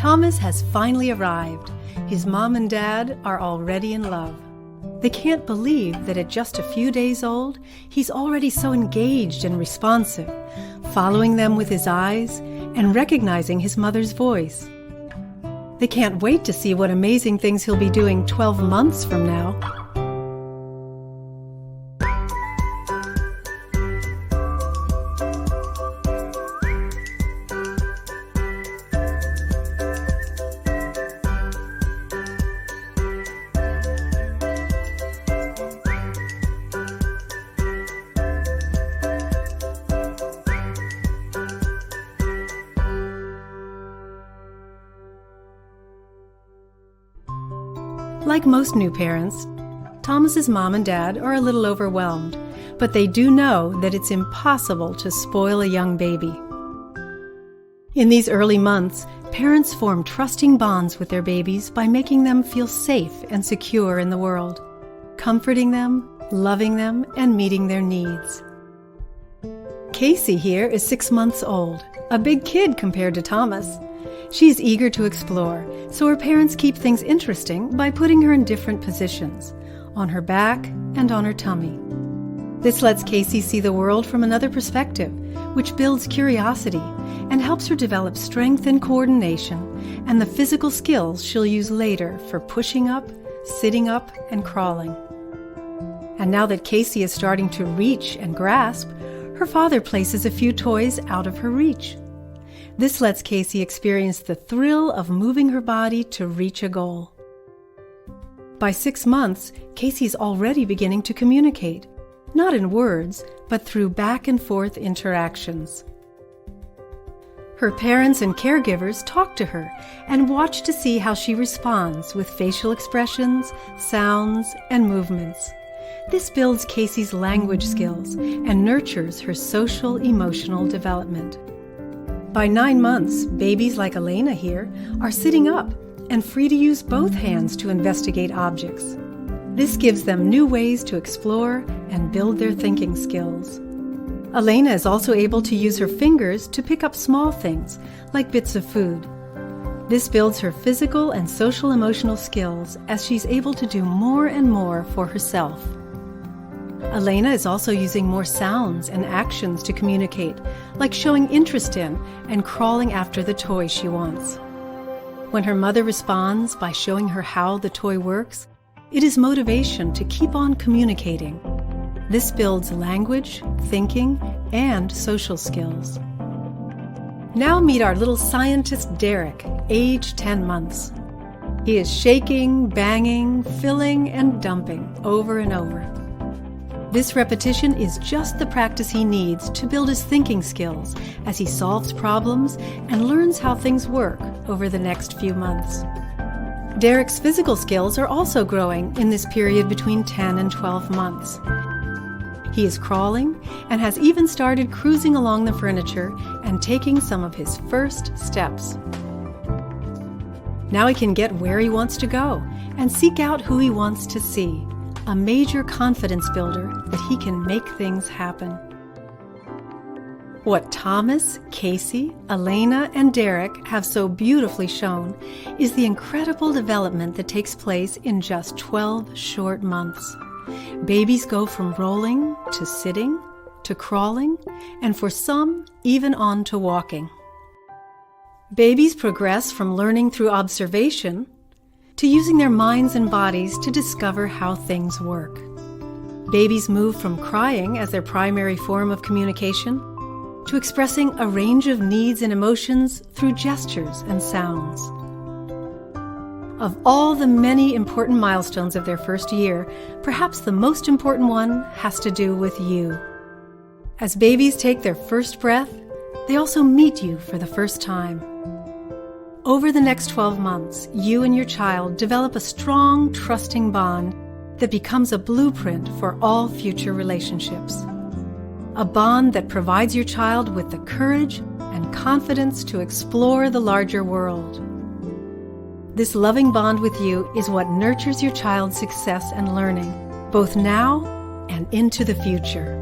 Thomas has finally arrived. His mom and dad are already in love. They can't believe that at just a few days old, he's already so engaged and responsive, following them with his eyes and recognizing his mother's voice. They can't wait to see what amazing things he'll be doing 12 months from now. Like most new parents, Thomas's mom and dad are a little overwhelmed, but they do know that it's impossible to spoil a young baby. In these early months, parents form trusting bonds with their babies by making them feel safe and secure in the world, comforting them, loving them, and meeting their needs. Casey here is 6 months old, a big kid compared to Thomas. She's eager to explore, so her parents keep things interesting by putting her in different positions, on her back and on her tummy. This lets Casey see the world from another perspective, which builds curiosity and helps her develop strength and coordination and the physical skills she'll use later for pushing up, sitting up, and crawling. And now that Casey is starting to reach and grasp, her father places a few toys out of her reach. This lets Casey experience the thrill of moving her body to reach a goal. By 6 months, Casey's already beginning to communicate, not in words, but through back and forth interactions. Her parents and caregivers talk to her and watch to see how she responds with facial expressions, sounds, and movements. This builds Casey's language skills and nurtures her social-emotional development. By 9 months, babies like Elena here are sitting up and free to use both hands to investigate objects. This gives them new ways to explore and build their thinking skills. Elena is also able to use her fingers to pick up small things, like bits of food. This builds her physical and social-emotional skills as she's able to do more and more for herself. Elena is also using more sounds and actions to communicate, like showing interest in and crawling after the toy she wants. When her mother responds by showing her how the toy works, it is motivation to keep on communicating. This builds language, thinking, and social skills. Now meet our little scientist Derek, age 10 months. He is shaking, banging, filling, and dumping over and over. This repetition is just the practice he needs to build his thinking skills as he solves problems and learns how things work over the next few months. Derek's physical skills are also growing in this period between 10 and 12 months. He is crawling and has even started cruising along the furniture and taking some of his first steps. Now he can get where he wants to go and seek out who he wants to see. A major confidence builder that he can make things happen. What Thomas, Casey, Elena, and Derek have so beautifully shown is the incredible development that takes place in just 12 short months. Babies go from rolling to sitting to crawling, and for some, even on to walking. Babies progress from learning through observation to using their minds and bodies to discover how things work. Babies move from crying as their primary form of communication to expressing a range of needs and emotions through gestures and sounds. Of all the many important milestones of their first year, perhaps the most important one has to do with you. As babies take their first breath, they also meet you for the first time. Over the next 12 months, you and your child develop a strong, trusting bond that becomes a blueprint for all future relationships. A bond that provides your child with the courage and confidence to explore the larger world. This loving bond with you is what nurtures your child's success and learning, both now and into the future.